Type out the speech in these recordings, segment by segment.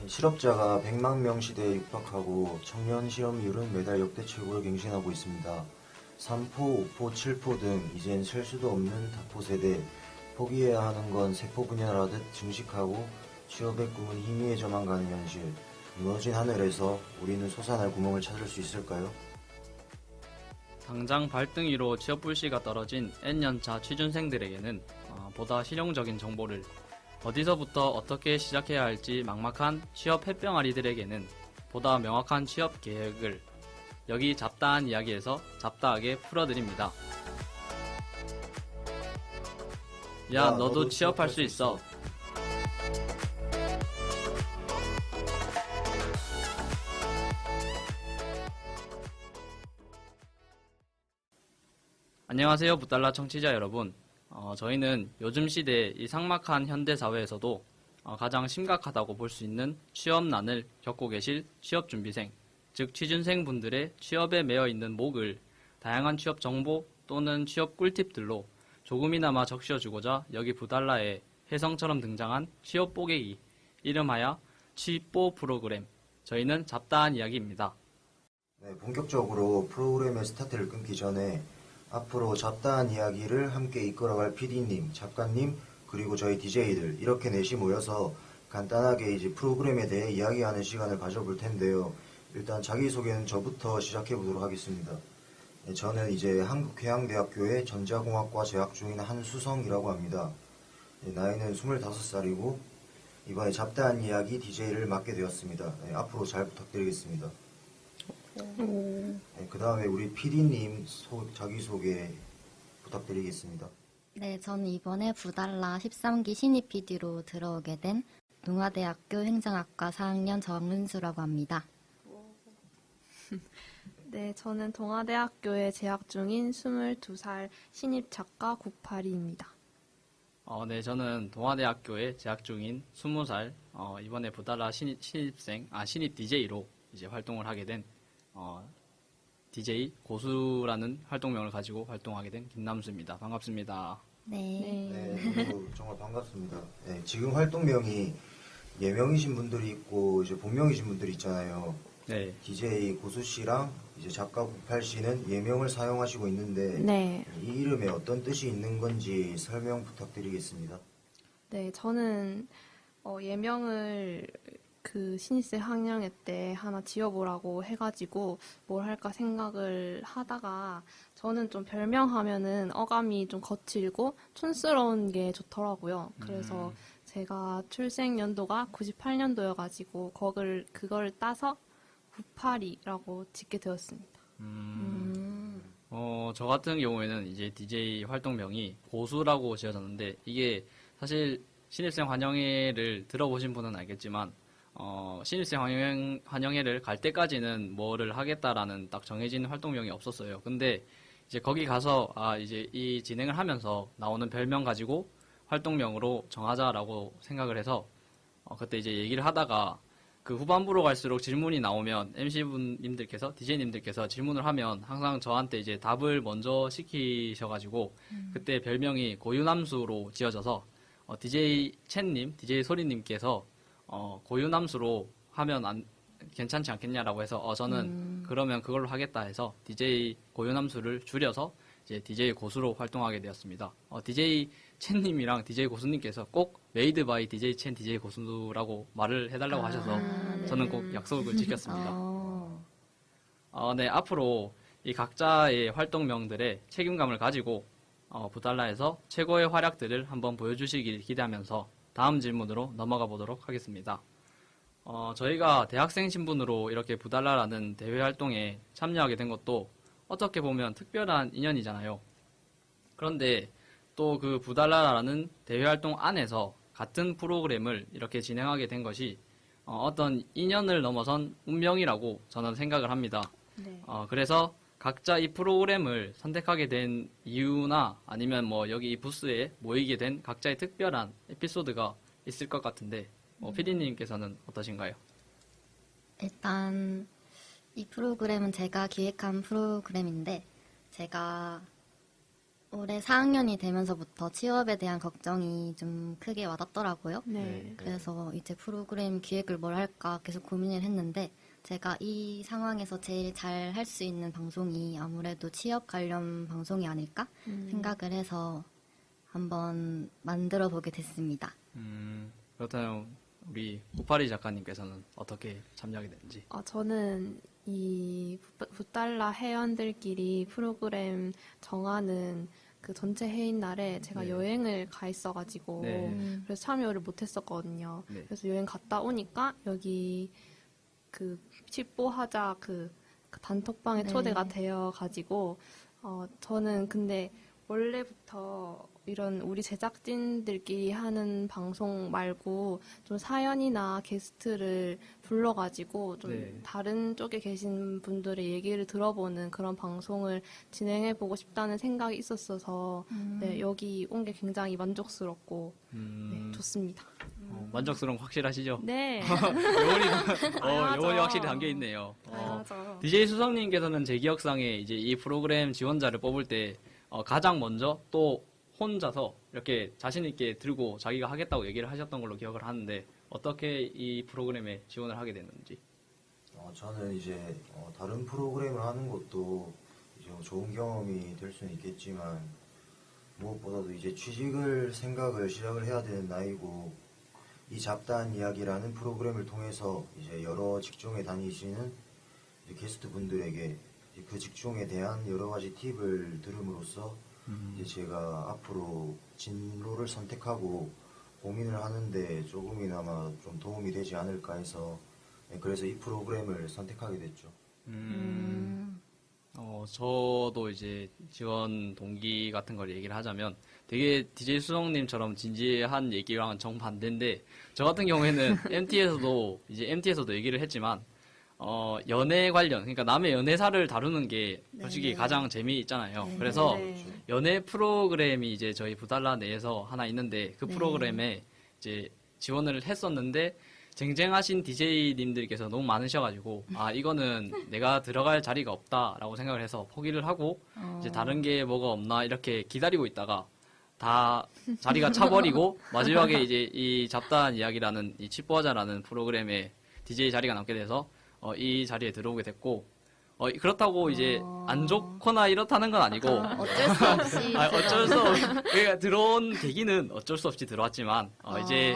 실업자가 100만 명 시대에 육박하고 청년 실업률은 매달 역대 최고를 갱신하고 있습니다. 3포, 5포, 7포 등 이젠 셀 수도 없는 다포 세대, 포기해야 하는 건 세포 분열하듯 증식하고 취업의 꿈은 희미해져만 가는 현실. 무너진 하늘에서 우리는 솟아날 구멍을 찾을 수 있을까요? 당장 발등 위로 취업 불씨가 떨어진 N년차 취준생들에게는 보다 실용적인 정보를, 어디서부터 어떻게 시작해야 할지 막막한 취업 햇병아리들에게는 보다 명확한 취업 계획을, 여기 잡다한 이야기에서 잡다하게 풀어드립니다. 야, 너도 취업할 수 있어. 안녕하세요, 부달라 청취자 여러분. 저희는 요즘 시대 이 삭막한 현대 사회에서도 가장 심각하다고 볼 수 있는 취업난을 겪고 계실 취업준비생, 즉 취준생 분들의 취업에 매여 있는 목을 다양한 취업 정보 또는 취업 꿀팁들로 조금이나마 적셔주고자 여기 부달라에 혜성처럼 등장한 취업 뽀개기, 이름하여 취뽀 프로그램, 저희는 잡다한 이야기입니다. 네, 본격적으로 프로그램의 스타트를 끊기 전에 앞으로 잡다한 이야기를 함께 이끌어갈 PD님, 작가님, 그리고 저희 DJ들 이렇게 넷이 모여서 간단하게 이제 프로그램에 대해 이야기하는 시간을 가져볼 텐데요. 일단 자기소개는 저부터 시작해 보도록 하겠습니다. 네, 저는 이제 한국해양대학교의 전자공학과 재학 중인 한수성이라고 합니다. 네, 나이는 25살이고 이번에 잡다한 이야기 DJ를 맡게 되었습니다. 네, 앞으로 잘 부탁드리겠습니다. 네, 그 다음에 우리 PD님 자기소개 부탁드리겠습니다. 네, 저는 이번에 부달라 13기 신입 PD로 들어오게 된 동아대학교 행정학과 4학년 정은수라고 합니다. 네, 저는 동아대학교에 재학 중인 22살 신입 작가 국파리입니다. 네, 저는 동아대학교에 재학 중인 20살, 이번에 부달라 신입 DJ로 이제 활동을 하게 된 DJ 고수라는 활동명을 가지고 활동하게 된 김남수입니다. 반갑습니다. 네. 네, 저도 정말 반갑습니다. 네, 지금 활동명이 예명이신 분들이 있고 이제 본명이신 분들이 있잖아요. 네. DJ 고수 씨랑 이제 작가 98 씨는 예명을 사용하시고 있는데 네. 이 이름에 어떤 뜻이 있는 건지 설명 부탁드리겠습니다. 네, 저는 예명을 그 신입생 학년회 때 하나 지어보라고 해가지고 뭘 할까 생각을 하다가 저는 좀 별명하면은 어감이 좀 거칠고 촌스러운 게 좋더라고요. 그래서 제가 출생 연도가 98년도여가지고 그걸 따서 98이라고 짓게 되었습니다. 저 같은 경우에는 이제 DJ 활동명이 고수라고 지어졌는데, 이게 사실 신입생 환영회를 들어보신 분은 알겠지만, 신입생 환영회를 갈 때까지는 뭐를 하겠다라는 딱 정해진 활동명이 없었어요. 근데 이제 거기 가서, 이제 이 진행을 하면서 나오는 별명 가지고 활동명으로 정하자라고 생각을 해서, 그때 이제 얘기를 하다가, 그 후반부로 갈수록 질문이 나오면 MC분님들께서, DJ님들께서 질문을 하면 항상 저한테 이제 답을 먼저 시키셔가지고, 그때 별명이 고유남수로 지어져서, DJ 첸님, DJ 소리님께서 고유남수로 하면 괜찮지 않겠냐라고 해서 저는 그러면 그걸로 하겠다 해서 DJ 고유남수를 줄여서 이제 DJ 고수로 활동하게 되었습니다. DJ 첸님이랑 DJ 고수님께서 꼭 메이드 바이 DJ 첸, DJ 고수라고 말을 해달라고 하셔서 네. 저는 꼭 약속을 지켰습니다. 네, 앞으로 이 각자의 활동명들의 책임감을 가지고 부달라에서 최고의 활약들을 한번 보여주시길 기대하면서 다음 질문으로 넘어가 보도록 하겠습니다. 저희가 대학생 신분으로 이렇게 부달라라는 대회 활동에 참여하게 된 것도 어떻게 보면 특별한 인연이잖아요. 그런데 또 그 부달라라는 대회 활동 안에서 같은 프로그램을 이렇게 진행하게 된 것이 어떤 인연을 넘어선 운명이라고 저는 생각을 합니다. 네. 그래서 각자 이 프로그램을 선택하게 된 이유나 아니면 뭐 여기 이 부스에 모이게 된 각자의 특별한 에피소드가 있을 것 같은데, PD님께서는 어떠신가요? 일단 이 프로그램은 제가 기획한 프로그램인데 제가 올해 4학년이 되면서부터 취업에 대한 걱정이 좀 크게 와닿더라고요. 네. 그래서 이제 프로그램 기획을 뭘 할까 계속 고민을 했는데 제가 이 상황에서 제일 잘 할 수 있는 방송이 아무래도 취업 관련 방송이 아닐까 생각을 해서 한번 만들어 보게 됐습니다. 그렇다면 우리 우파리 작가님께서는 어떻게 참여하게 됐는지. 저는 이 붓달라 회원들끼리 프로그램 정하는 그 전체 회의 날에 제가 네. 여행을 가 있어가지고 네. 그래서 참여를 못했었거든요. 네. 그래서 여행 갔다 오니까 여기 그 칩보하자 그 단톡방에 네. 초대가 되어가지고 저는 근데 원래부터 이런 우리 제작진들끼리 하는 방송 말고 좀 사연이나 게스트를 불러가지고 좀 네. 다른 쪽에 계신 분들의 얘기를 들어보는 그런 방송을 진행해보고 싶다는 생각이 있었어서 네, 여기 온 게 굉장히 만족스럽고 네, 좋습니다. 만족스러운 거 확실하시죠? 네. 요원이 확실히 담겨 있네요. 맞아. DJ 수성님께서는 제 기억상에 이제 이 프로그램 지원자를 뽑을 때 가장 먼저 또 혼자서 이렇게 자신 있게 들고 자기가 하겠다고 얘기를 하셨던 걸로 기억을 하는데 어떻게 이 프로그램에 지원을 하게 됐는지. 저는 이제 다른 프로그램을 하는 것도 이제 좋은 경험이 될 수는 있겠지만 무엇보다도 이제 취직을 생각을 시작을 해야 되는 나이고 이 잡다한 이야기라는 프로그램을 통해서 이제 여러 직종에 다니시는 이제 게스트 분들에게 그 직종에 대한 여러 가지 팁을 들음으로써 이제 제가 앞으로 진로를 선택하고 고민을 하는데 조금이나마 좀 도움이 되지 않을까 해서 그래서 이 프로그램을 선택하게 됐죠. 저도 이제 지원 동기 같은 걸 얘기를 하자면 되게 DJ 수성님처럼 진지한 얘기랑은 정반대인데 저 같은 경우에는 MT에서도 얘기를 했지만 연애 관련, 그러니까 남의 연애사를 다루는 게 솔직히 네. 가장 재미있잖아요. 그래서 네. 연애 프로그램이 이제 저희 부달라 내에서 하나 있는데 그 네. 프로그램에 이제 지원을 했었는데 쟁쟁하신 DJ님들께서 너무 많으셔가지고 이거는 내가 들어갈 자리가 없다라고 생각을 해서 포기를 하고 이제 다른 게 뭐가 없나 이렇게 기다리고 있다가 다 자리가 차버리고 마지막에 이제 이 잡다한 이야기라는 이 칩보하자라는 프로그램에 DJ 자리가 남게 돼서 이 자리에 들어오게 됐고 그렇다고 이제 안 좋거나 이렇다는 건 아니고 어쩔 수 없이 어쩔 수 없이 그러니까 들어온 계기는 어쩔 수 없이 들어왔지만 이제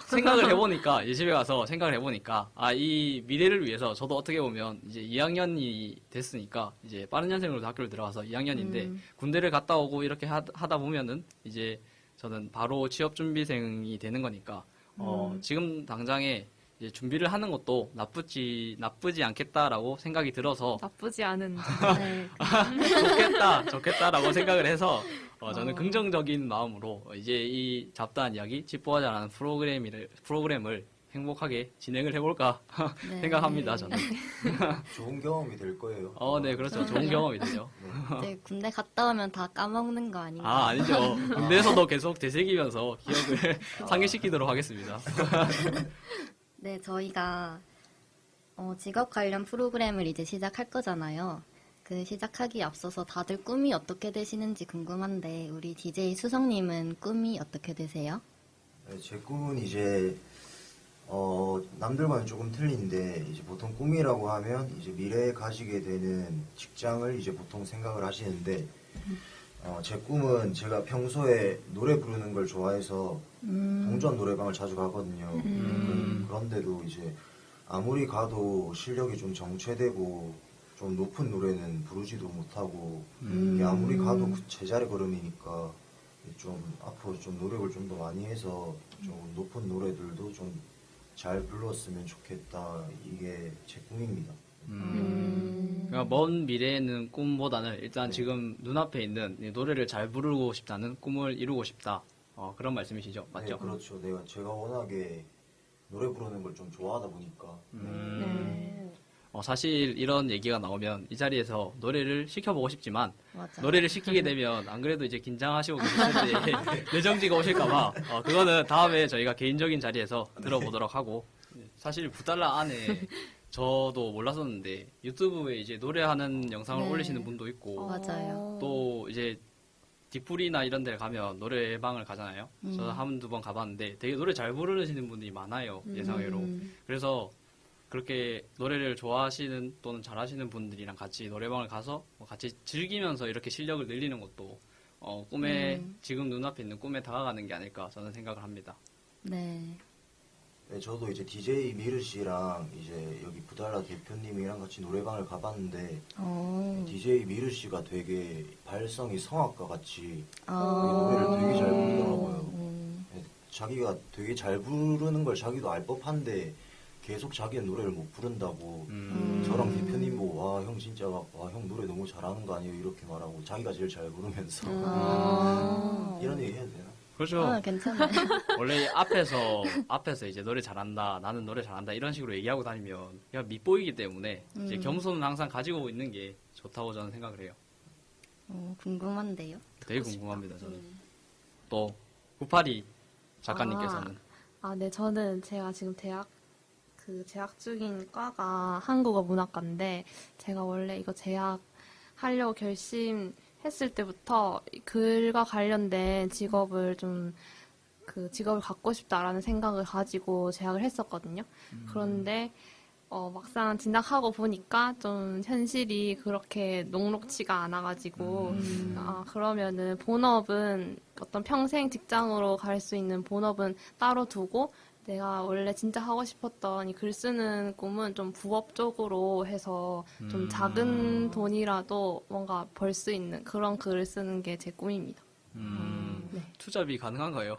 생각을 해보니까 이제 집에 가서 생각을 해보니까 이 미래를 위해서 저도 어떻게 보면 이제 2학년이 됐으니까 이제 빠른 년생으로 학교를 들어가서 2학년인데 군대를 갔다 오고 이렇게 하다 보면은 이제 저는 바로 취업 준비생이 되는 거니까 지금 당장에 이제 준비를 하는 것도 나쁘지 않겠다라고 생각이 들어서 나쁘지 않은. 네. 좋겠다라고 생각을 해서 저는 긍정적인 마음으로 이제 이 잡다한 이야기 칩보하자라는 프로그램을 행복하게 진행을 해볼까 네. 생각합니다. 저는. 좋은 경험이 될 거예요. 네, 그렇죠. 좋은 경험이 되죠. 이제 군대 갔다 오면 다 까먹는 거 아닌가? 아니죠. 군대에서도 계속 되새기면서 기억을 상기시키도록 하겠습니다. 네, 저희가 직업 관련 프로그램을 이제 시작할 거잖아요. 그 시작하기에 앞서서 다들 꿈이 어떻게 되시는지 궁금한데 우리 DJ 수성님은 꿈이 어떻게 되세요? 제 꿈은 이제 남들과는 조금 틀린데 이제 보통 꿈이라고 하면 이제 미래에 가지게 되는 직장을 이제 보통 생각을 하시는데 제 꿈은 제가 평소에 노래 부르는 걸 좋아해서 동전 노래방을 자주 가거든요. 그런데도 이제 아무리 가도 실력이 좀 정체되고 좀 높은 노래는 부르지도 못하고 이게 아무리 가도 제자리 걸음이니까 좀 앞으로 좀 노력을 좀 더 많이 해서 좀 높은 노래들도 좀 잘 불렀으면 좋겠다. 이게 제 꿈입니다. 그러니까 먼 미래에는 꿈보다는 일단 지금 눈앞에 있는 이 노래를 잘 부르고 싶다는 꿈을 이루고 싶다. 그런 말씀이시죠? 맞죠? 네, 그렇죠. 제가 워낙에 노래 부르는 걸 좀 좋아하다 보니까 네. 사실 이런 얘기가 나오면 이 자리에서 노래를 시켜보고 싶지만 맞아. 노래를 시키게 되면 안 그래도 이제 긴장하시고 계실 때 내정지가 오실까봐 그거는 다음에 저희가 개인적인 자리에서 들어보도록 하고 사실 부달라 안에 저도 몰랐었는데 유튜브에 이제 노래하는 영상을 네. 올리시는 분도 있고 맞아요. 또 이제 디프리나 이런 데를 가면 노래방을 가잖아요. 저도 한두 번 가봤는데 되게 노래 잘 부르시는 분들이 많아요. 예상외로. 그래서 그렇게 노래를 좋아하시는 또는 잘하시는 분들이랑 같이 노래방을 가서 뭐 같이 즐기면서 이렇게 실력을 늘리는 것도 꿈에 지금 눈앞에 있는 꿈에 다가가는 게 아닐까 저는 생각을 합니다. 네. 네, 저도 이제 DJ 미르 씨랑 이제 여기 부달라 대표님이랑 같이 노래방을 가봤는데 DJ 미르 씨가 되게 발성이 성악가 같이 노래를 되게 잘 부르더라고요. 네, 자기가 되게 잘 부르는 걸 자기도 알 법한데 계속 자기는 노래를 못 부른다고 저랑 대표님 보고 와 형 진짜 와 형 노래 너무 잘하는 거 아니에요 이렇게 말하고 자기가 제일 잘 부르면서 이런 얘기 해도 되나? 그렇죠. 괜찮아요. 원래 앞에서 이제 노래 잘한다, 나는 노래 잘한다 이런 식으로 얘기하고 다니면 그냥 밉보이기 때문에 이제 겸손은 항상 가지고 있는 게 좋다고 저는 생각을 해요. 궁금한데요. 되게 궁금합니다, 저는. 또 982 작가님께서는 네, 저는 제가 지금 재학 중인 과가 한국어 문학과인데 제가 원래 이거 재학하려고 결심했을 때부터 글과 관련된 직업을 직업을 갖고 싶다라는 생각을 가지고 재학을 했었거든요. 그런데 막상 진학하고 보니까 좀 현실이 그렇게 녹록치가 않아가지고 그러면은 본업은 어떤 평생 직장으로 갈 수 있는 본업은 따로 두고 내가 원래 진짜 하고 싶었던 이 글 쓰는 꿈은 좀 부업 쪽으로 해서 좀 작은 돈이라도 뭔가 벌 수 있는 그런 글을 쓰는 게 제 꿈입니다. 네. 투잡이 가능한가요?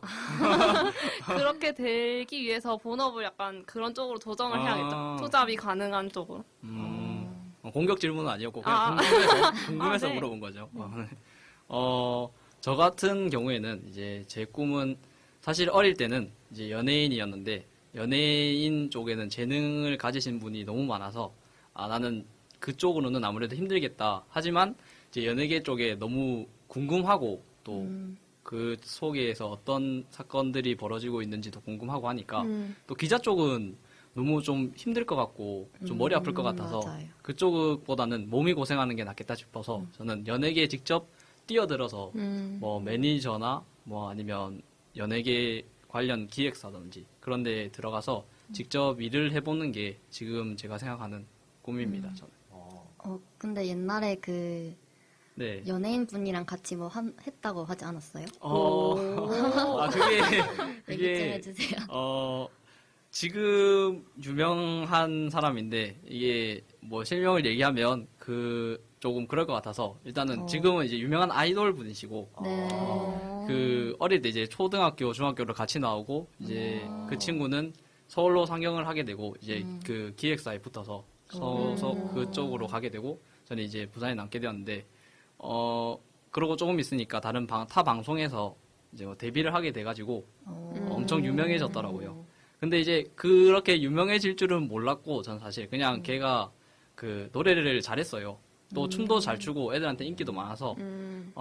그렇게 되기 위해서 본업을 약간 그런 쪽으로 도전을 해야겠죠. 투잡이 가능한 쪽으로. 공격 질문은 아니었고 그냥 궁금해서 네. 물어본 거죠. 저 같은 경우에는 이제 제 꿈은 사실 어릴 때는 이제 연예인이었는데 연예인 쪽에는 재능을 가지신 분이 너무 많아서 나는 그쪽으로는 아무래도 힘들겠다. 하지만 이제 연예계 쪽에 너무 궁금하고 또 그 속에서 어떤 사건들이 벌어지고 있는지도 궁금하고 하니까 또 기자 쪽은 너무 좀 힘들 것 같고 좀 머리 아플 것 같아서 맞아요. 그쪽보다는 몸이 고생하는 게 낫겠다 싶어서 저는 연예계에 직접 뛰어들어서 뭐 매니저나 뭐 아니면 연예계 관련 기획사든지 그런 데 들어가서 직접 일을 해보는 게 지금 제가 생각하는 꿈입니다. 저는. 근데 옛날에 네. 연예인 분이랑 같이 뭐 했다고 하지 않았어요? 그게 얘기 좀 해주세요. 지금 유명한 사람인데 이게 뭐 실명을 얘기하면 조금 그럴 것 같아서 일단은 지금은 이제 유명한 아이돌 분이시고 네. 그 어릴 때 이제 초등학교, 중학교를 같이 나오고 이제 그 친구는 서울로 상경을 하게 되고 이제 그 기획사에 붙어서 그쪽으로 가게 되고 저는 이제 부산에 남게 되었는데 그러고 조금 있으니까 타 방송에서 이제 뭐 데뷔를 하게 돼가지고 엄청 유명해졌더라고요. 근데 이제 그렇게 유명해질 줄은 몰랐고 전 사실 그냥 걔가 그 노래를 잘했어요. 또 춤도 잘 추고 애들한테 인기도 많아서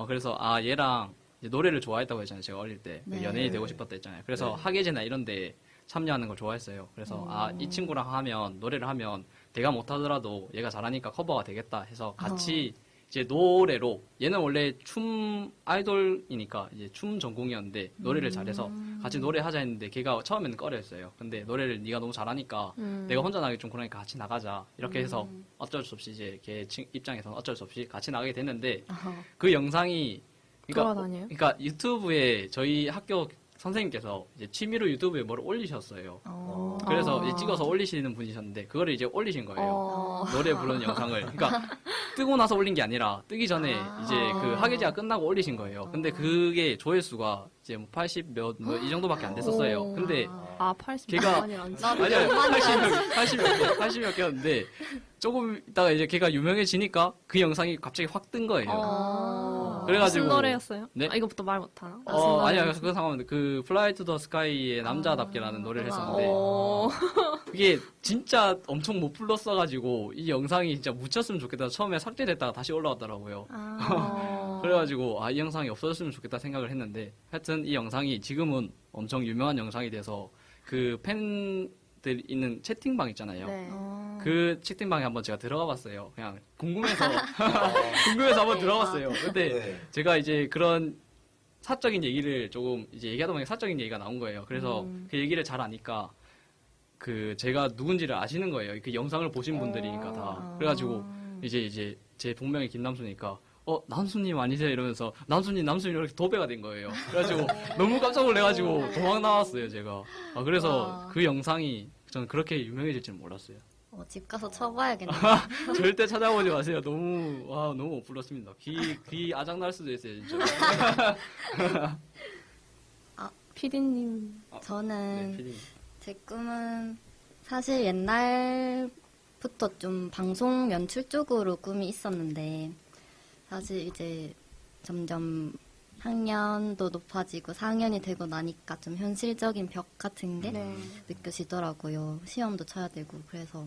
그래서 얘랑 이제 노래를 좋아했다고 했잖아요. 제가 어릴 때 네. 연예인이 되고 싶었다 했잖아요. 그래서 학예제나 이런 데 참여하는 걸 좋아했어요. 그래서 이 친구랑 하면 노래를 하면 내가 못하더라도 얘가 잘하니까 커버가 되겠다 해서 같이 이제 노래로 얘는 원래 춤 아이돌이니까 이제 춤 전공이었는데 노래를 잘해서 같이 노래하자 했는데 걔가 처음에는 꺼려했어요. 근데 노래를 네가 너무 잘하니까 내가 혼자 나가기 좀 그러니까 같이 나가자 이렇게 해서 어쩔 수 없이 이제 걔 입장에서는 어쩔 수 없이 같이 나가게 됐는데 그 영상이 돌아다녀요? 그러니까 유튜브에 저희 학교 선생님께서 이제 취미로 유튜브에 뭘 올리셨어요. 그래서 이제 찍어서 올리시는 분이셨는데 그거를 이제 올리신 거예요. 노래 부르는 영상을. 그러니까 뜨고 나서 올린 게 아니라 뜨기 전에 이제 그 학예제가 끝나고 올리신 거예요. 근데 그게 조회수가 이제 뭐 80 몇 뭐 이 정도밖에 안 됐었어요. 근데 80만 원이란지. 아니요 80 몇 개였는데 조금 있다가 이제 걔가 유명해지니까 그 영상이 갑자기 확 뜬 거예요. 그래가지고 무슨 노래였어요? 네? 이거부터 말 못하나? 아니야 그건 상관없는데 그 플라이 투 더 스카이의 남자답게라는 노래를 했었는데 그게 진짜 엄청 못 불렀어가지고 이 영상이 진짜 묻혔으면 좋겠다 처음에 삭제됐다가 다시 올라왔더라고요. 그래가지고 이 영상이 없어졌으면 좋겠다 생각을 했는데 하여튼 이 영상이 지금은 엄청 유명한 영상이 돼서 그 팬들 있는 채팅방 있잖아요. 네. 그 채팅방에 한번 제가 들어가 봤어요. 그냥 궁금해서 궁금해서 한번 들어갔어요. 근데 네. 제가 이제 그런 사적인 얘기를 조금 이제 얘기하다 보니까 사적인 얘기가 나온 거예요. 그래서 그 얘기를 잘 아니까 그 제가 누군지를 아시는 거예요. 그 영상을 보신 분들이니까 다. 그래가지고 이제 제 본명이 김남수니까 남수님 아니세요? 이러면서 남수님 이렇게 도배가 된 거예요. 그래가지고 너무 깜짝 놀래가지고 도망 나왔어요, 제가. 그래서 와. 그 영상이 저는 그렇게 유명해질 줄은 몰랐어요. 집 가서 쳐봐야겠네요. 절대 찾아보지 마세요. 너무 못 불렀습니다. 귀 아작 날 수도 있어요, 진짜. 피디님. 네, 저는 피디님. 제 꿈은 사실 옛날부터 좀 방송 연출 쪽으로 꿈이 있었는데 사실 이제 점점 학년도 높아지고 4학년이 되고 나니까 좀 현실적인 벽 같은 게 네. 느껴지더라고요. 시험도 쳐야 되고 그래서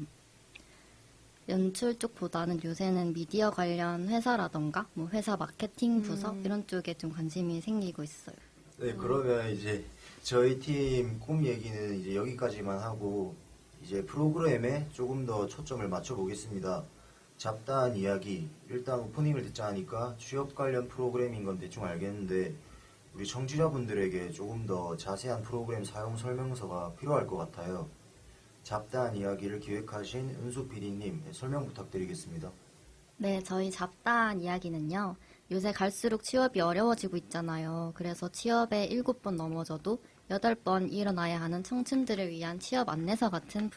연출 쪽보다는 요새는 미디어 관련 회사라던가 뭐 회사 마케팅 부서 이런 쪽에 좀 관심이 생기고 있어요. 네, 그러면 이제 저희 팀 꿈 얘기는 이제 여기까지만 하고 이제 프로그램에 조금 더 초점을 맞춰 보겠습니다. 잡다한 이야기, 일단 오프닝을 듣자 하니까 취업 관련 프로그램인 건 대충 알겠는데 우리 청취자분들에게 조금 더 자세한 프로그램 사용 설명서가 필요할 것 같아요. 잡다한 이야기를 기획하신 은수 PD님 설명 부탁드리겠습니다. 네, 저희 잡다한 이야기는요. 요새 갈수록 취업이 어려워지고 있잖아요. 그래서 취업에 7번 넘어져도 8번 일어나야 하는 청춘들을 위한 취업 안내서 같은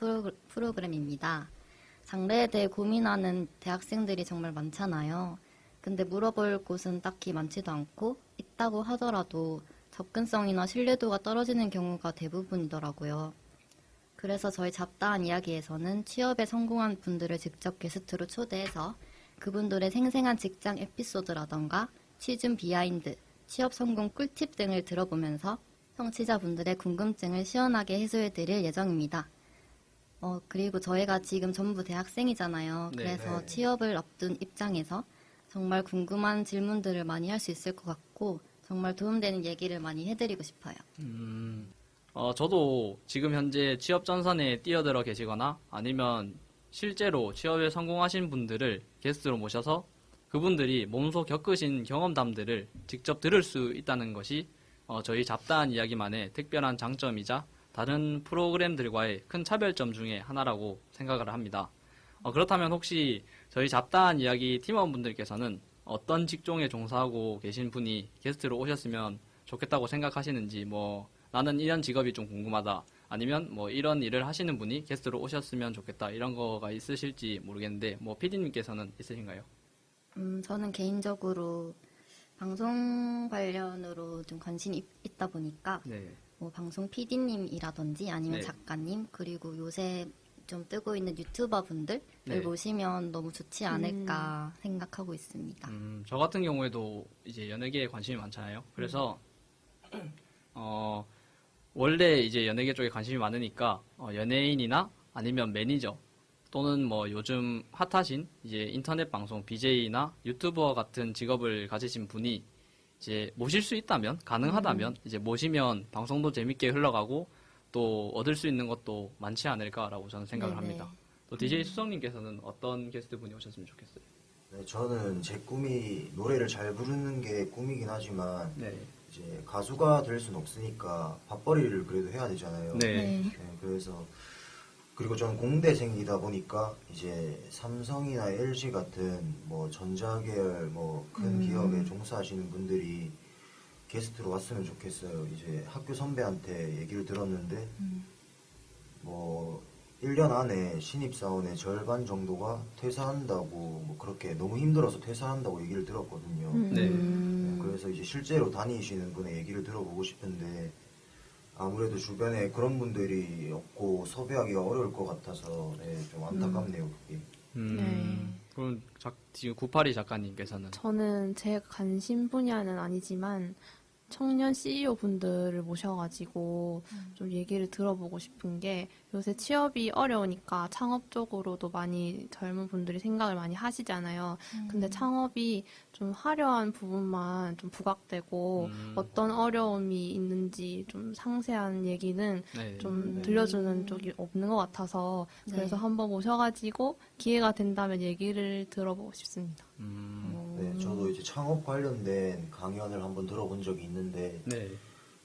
프로그램입니다. 장래에 대해 고민하는 대학생들이 정말 많잖아요. 근데 물어볼 곳은 딱히 많지도 않고 있다고 하더라도 접근성이나 신뢰도가 떨어지는 경우가 대부분이더라고요. 그래서 저희 잡다한 이야기에서는 취업에 성공한 분들을 직접 게스트로 초대해서 그분들의 생생한 직장 에피소드라던가 취준 비하인드, 취업 성공 꿀팁 등을 들어보면서 청취자분들의 궁금증을 시원하게 해소해드릴 예정입니다. 그리고 저희가 지금 전부 대학생이잖아요. 네, 그래서 네. 취업을 앞둔 입장에서 정말 궁금한 질문들을 많이 할 수 있을 것 같고 정말 도움되는 얘기를 많이 해드리고 싶어요. 저도 지금 현재 취업 전선에 뛰어들어 계시거나 아니면 실제로 취업에 성공하신 분들을 게스트로 모셔서 그분들이 몸소 겪으신 경험담들을 직접 들을 수 있다는 것이 저희 잡다한 이야기만의 특별한 장점이자 다른 프로그램들과의 큰 차별점 중에 하나라고 생각을 합니다. 그렇다면 혹시 저희 잡다한 이야기 팀원분들께서는 어떤 직종에 종사하고 계신 분이 게스트로 오셨으면 좋겠다고 생각하시는지, 나는 이런 직업이 좀 궁금하다, 아니면 이런 일을 하시는 분이 게스트로 오셨으면 좋겠다, 이런 거가 있으실지 모르겠는데, PD님께서는 있으신가요? 저는 개인적으로 방송 관련으로 좀 관심이 있다 보니까 네. 방송 PD님이라든지 아니면 네. 작가님 그리고 요새 좀 뜨고 있는 유튜버 분들을 네. 모시면 너무 좋지 않을까 생각하고 있습니다. 저 같은 경우에도 이제 연예계에 관심이 많잖아요. 그래서, 원래 이제 연예계 쪽에 관심이 많으니까, 연예인이나 아니면 매니저, 또는 요즘 핫하신 이제 인터넷 방송 BJ나 유튜버 같은 직업을 가지신 분이 이제 모실 수 있다면, 가능하다면, 이제 모시면 방송도 재밌게 흘러가고, 또 얻을 수 있는 것도 많지 않을까라고 저는 생각을 네네. 합니다. 또 DJ 수성님께서는 어떤 게스트 분이 오셨으면 좋겠어요? 네, 저는 제 꿈이 노래를 잘 부르는 게 꿈이긴 하지만 네. 이제 가수가 될 수는 없으니까 밥벌이를 그래도 해야 되잖아요. 네. 네, 그래서 그리고 저는 공대생이다 보니까 이제 삼성이나 LG 같은 전자계열 큰 기업에 종사하시는 분들이 게스트로 왔으면 좋겠어요. 이제 학교 선배한테 얘기를 들었는데 1년 안에 신입사원의 절반 정도가 퇴사한다고 그렇게 너무 힘들어서 퇴사한다고 얘기를 들었거든요. 네. 네, 그래서 이제 실제로 다니시는 분의 얘기를 들어보고 싶은데 아무래도 주변에 그런 분들이 없고 섭외하기가 어려울 것 같아서 좀 안타깝네요, 그게. 네. 그럼 지금 982 작가님께서는 저는 제 관심 분야는 아니지만 청년 CEO 분들을 모셔가지고 좀 얘기를 들어보고 싶은 게 요새 취업이 어려우니까 창업 쪽으로도 많이 젊은 분들이 생각을 많이 하시잖아요. 근데 창업이 좀 화려한 부분만 좀 부각되고 어떤 어려움이 있는지 좀 상세한 얘기는 네. 좀 들려주는 쪽이 없는 것 같아서 그래서 네. 한번 모셔가지고 기회가 된다면 얘기를 들어보고 싶습니다. 네, 저도 이제 창업 관련된 강연을 한번 들어본 적이 있는데 네.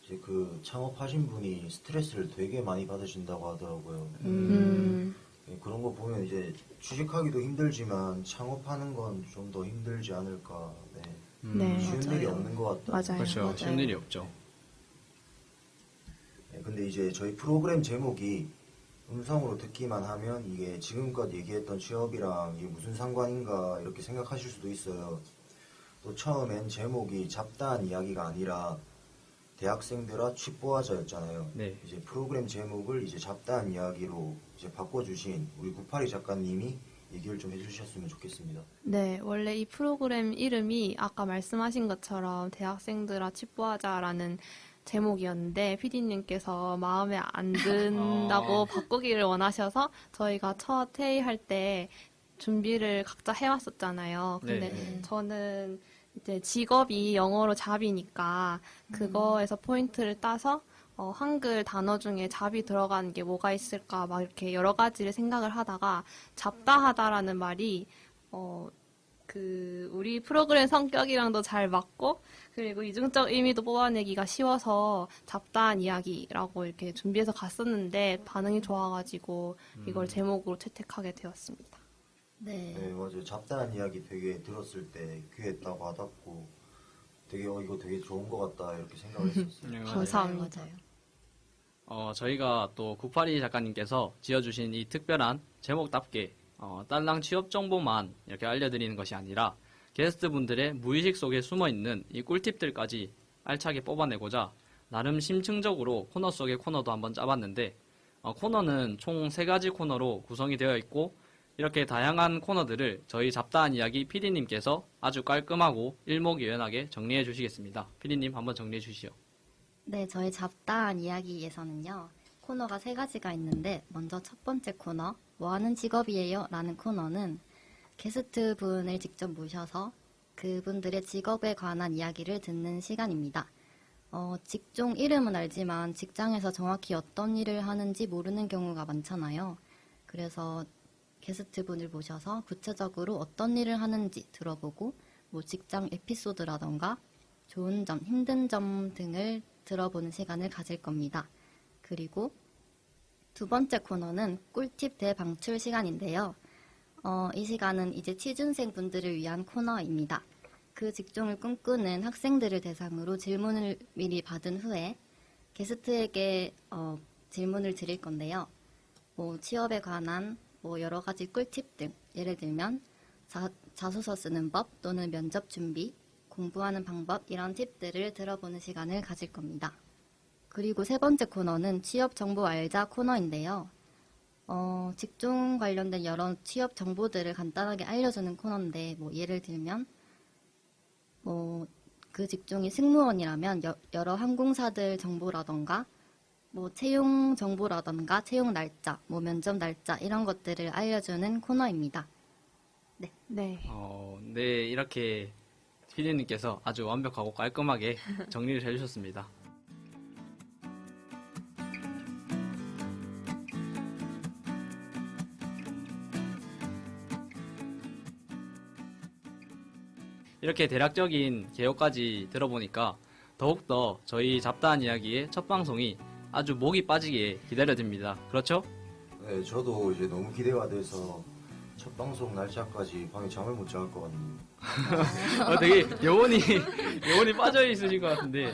이제 그 창업하신 분이 스트레스를 되게 많이 받으신다고 하더라고요. 네, 그런 거 보면 이제 취직하기도 힘들지만 창업하는 건 좀 더 힘들지 않을까. 네. 네, 쉬운 맞아요. 일이 없는 것 같다. 맞아요. 그렇죠. 맞아요. 쉬운 일이 없죠. 네, 근데 이제 저희 프로그램 제목이 음성으로 듣기만 하면 이게 지금껏 얘기했던 취업이랑 이게 무슨 상관인가 이렇게 생각하실 수도 있어요. 또 처음엔 제목이 잡다한 이야기가 아니라 대학생들아 취뽀하자였잖아요. 네. 이제 프로그램 제목을 이제 잡다한 이야기로 이제 바꿔주신 우리 982 작가님이 얘기를 좀 해주셨으면 좋겠습니다. 네, 원래 이 프로그램 이름이 아까 말씀하신 것처럼 대학생들아 취뽀하자라는 제목이었는데 PD님께서 마음에 안 든다고 바꾸기를 원하셔서 저희가 첫 회의할 때 준비를 각자 해왔었잖아요. 근데 네. 저는 이제 직업이 영어로 잡이니까 그거에서 포인트를 따서 한글 단어 중에 잡이 들어가는 게 뭐가 있을까 막 이렇게 여러 가지를 생각을 하다가 잡다하다라는 말이 우리 프로그램 성격이랑도 잘 맞고 그리고 이중적 의미도 뽑아내기가 쉬워서 잡다한 이야기라고 이렇게 준비해서 갔었는데 반응이 좋아가지고 이걸 제목으로 채택하게 되었습니다. 네. 네, 맞아요. 잡다한 이야기 되게 들었을 때 귀에 딱 와닿고 되게 이거 되게 좋은 것 같다 이렇게 생각을 했었어요. 네, 맞아요. 감사합니다. 맞아요. 저희가 또 982 작가님께서 지어주신 이 특별한 제목답게 딸랑 취업 정보만 이렇게 알려드리는 것이 아니라 게스트분들의 무의식 속에 숨어있는 이 꿀팁들까지 알차게 뽑아내고자 나름 심층적으로 코너 속의 코너도 한번 짜봤는데 코너는 총 3가지 코너로 구성이 되어 있고 이렇게 다양한 코너들을 저희 잡다한 이야기 PD님께서 아주 깔끔하고 일목요연하게 정리해 주시겠습니다. PD님 한번 정리해 주시죠. 네, 저희 잡다한 이야기에서는요, 코너가 3가지가 있는데, 먼저 첫 번째 코너, 뭐 하는 직업이에요? 라는 코너는 게스트 분을 직접 모셔서 그분들의 직업에 관한 이야기를 듣는 시간입니다. 직종 이름은 알지만 직장에서 정확히 어떤 일을 하는지 모르는 경우가 많잖아요. 그래서 게스트 분을 모셔서 구체적으로 어떤 일을 하는지 들어보고, 뭐 직장 에피소드라던가 좋은 점, 힘든 점 등을 들어보는 시간을 가질 겁니다. 그리고 두 번째 코너는 꿀팁 대방출 시간인데요. 이 시간은 이제 취준생 분들을 위한 코너입니다. 그 직종을 꿈꾸는 학생들을 대상으로 질문을 미리 받은 후에 게스트에게 질문을 드릴 건데요. 뭐 취업에 관한 뭐 여러 가지 꿀팁 등, 예를 들면 자소서 쓰는 법 또는 면접 준비, 공부하는 방법 이런 팁들을 들어보는 시간을 가질 겁니다. 그리고 세 번째 코너는 취업 정보 알자 코너인데요. 직종 관련된 여러 취업 정보들을 간단하게 알려주는 코너인데, 뭐 예를 들면 뭐 그 직종이 승무원이라면 여러 항공사들 정보라던가 뭐 채용 정보라던가 채용 날짜, 뭐 면접 날짜 이런 것들을 알려주는 코너입니다. 네. 네, 이렇게 PD님께서 아주 완벽하고 깔끔하게 정리를 해주셨습니다. 이렇게 대략적인 개요까지 들어보니까 더욱더 저희 잡다한 이야기의 첫 방송이 아주 목이 빠지게 기다려집니다. 그렇죠? 네, 저도 이제 너무 기대가 돼서 첫 방송 날짜까지 밤에 잠을 못 잘 것 같네요. 되게 영혼이 빠져 있으신 것 같은데.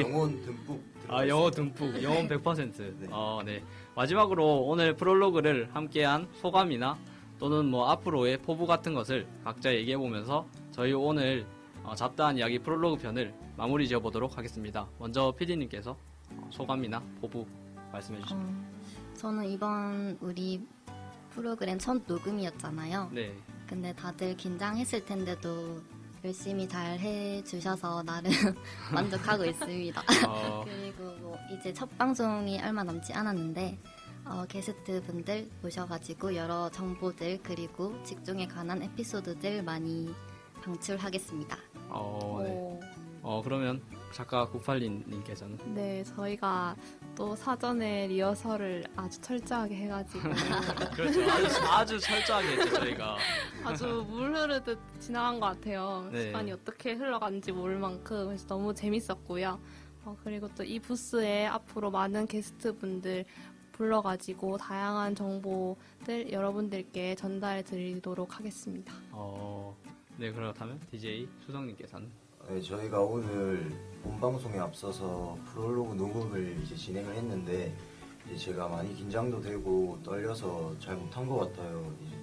영혼 듬뿍 들어가 영어 있습니다. 듬뿍, 영혼 100%. 네. 네. 마지막으로 오늘 프롤로그를 함께한 소감이나 또는 뭐 앞으로의 포부 같은 것을 각자 얘기해 보면서 저희 오늘 잡다한 이야기 프롤로그 편을 마무리 지어 보도록 하겠습니다. 먼저 PD님께서 소감이나 포부 말씀해 주시죠. 저는 이번 우리 프로그램 첫 녹음이었잖아요. 네. 근데 다들 긴장했을 텐데도 열심히 잘 해주셔서 나름 만족하고 있습니다. 어, 그리고 뭐 이제 첫 방송이 얼마 남지 않았는데 게스트 분들 모셔가지고 여러 정보들 그리고 직종에 관한 에피소드들 많이 방출하겠습니다. 네. 그러면 작가 982님께서는 네, 저희가 또 사전에 리허설을 아주 철저하게 해가지고 그렇죠. 아주 철저하게 했죠, 저희가. 아주 물 흐르듯 지나간 것 같아요. 네. 시간이 어떻게 흘러간지 모를 만큼 그래서 너무 재밌었고요. 그리고 또 이 부스에 앞으로 많은 게스트분들 불러가지고 다양한 정보들 여러분들께 전달해 드리도록 하겠습니다. 네, 그렇다면 DJ 수성님께서는 네, 저희가 오늘 본방송에 앞서서 프롤로그 녹음을 이제 진행을 했는데 이제 제가 많이 긴장도 되고 떨려서 잘 못한 것 같아요. 이제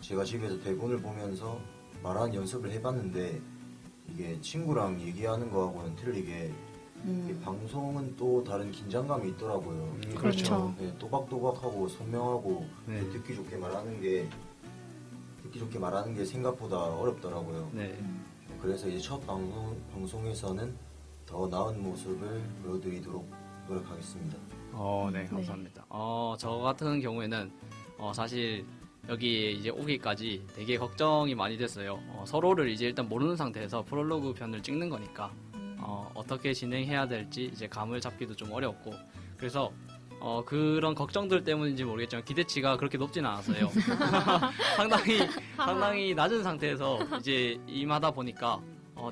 제가 집에서 대본을 보면서 말하는 연습을 해봤는데 이게 친구랑 얘기하는 거하고는 틀리게 이게 방송은 또 다른 긴장감이 있더라고요. 그렇죠. 네, 또박또박하고 선명하고 네. 듣기 좋게 말하는 게 생각보다 어렵더라고요. 네. 그래서 이제 첫 방송에서는 더 나은 모습을 보여드리도록 노력하겠습니다. 네, 감사합니다. 저 같은 경우에는 사실 여기 이제 오기까지 되게 걱정이 많이 됐어요. 서로를 이제 일단 모르는 상태에서 프롤로그 편을 찍는 거니까 어떻게 진행해야 될지 이제 감을 잡기도 좀 어렵고 그래서 그런 걱정들 때문인지 모르겠지만 기대치가 그렇게 높지는 않았어요. 상당히 낮은 상태에서 이제 임하다 보니까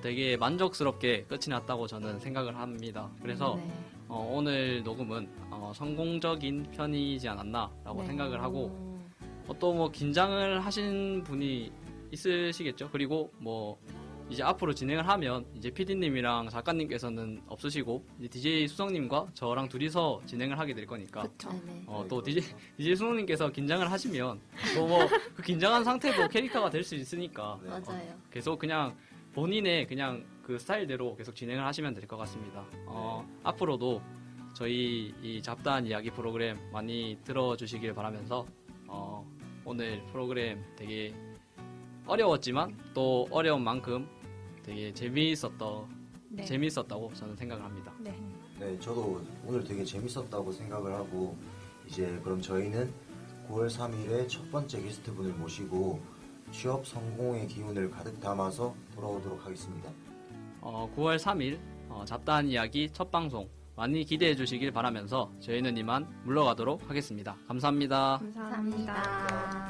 되게 만족스럽게 끝이 났다고 저는 생각을 합니다. 그래서 네. 오늘 녹음은 성공적인 편이지 않았나라고 네. 생각을 하고 또 뭐 긴장을 하신 분이 있으시겠죠. 그리고 뭐 이제 앞으로 진행을 하면 이제 PD님이랑 작가님께서는 없으시고 이제 DJ 수성님과 저랑 둘이서 진행을 하게 될 거니까 그쵸. 네네. 또 DJ 수성님께서 긴장을 하시면 또 뭐 그 긴장한 상태도 캐릭터가 될 수 있으니까 네. 맞아요. 계속 그냥 본인의 그냥 그 스타일대로 계속 진행을 하시면 될 것 같습니다. 앞으로도 저희 이 잡다한 이야기 프로그램 많이 들어주시길 바라면서 오늘 프로그램 되게 어려웠지만 또 어려운 만큼 되게 재미있었다고 저는 생각을 합니다. 네. 네, 저도 오늘 되게 재밌었다고 생각을 하고 이제 그럼 저희는 9월 3일에 첫 번째 게스트분을 모시고 취업 성공의 기운을 가득 담아서 돌아오도록 하겠습니다. 9월 3일 잡다한 이야기 첫 방송 많이 기대해 주시길 바라면서 저희는 이만 물러가도록 하겠습니다. 감사합니다. 감사합니다. 감사합니다.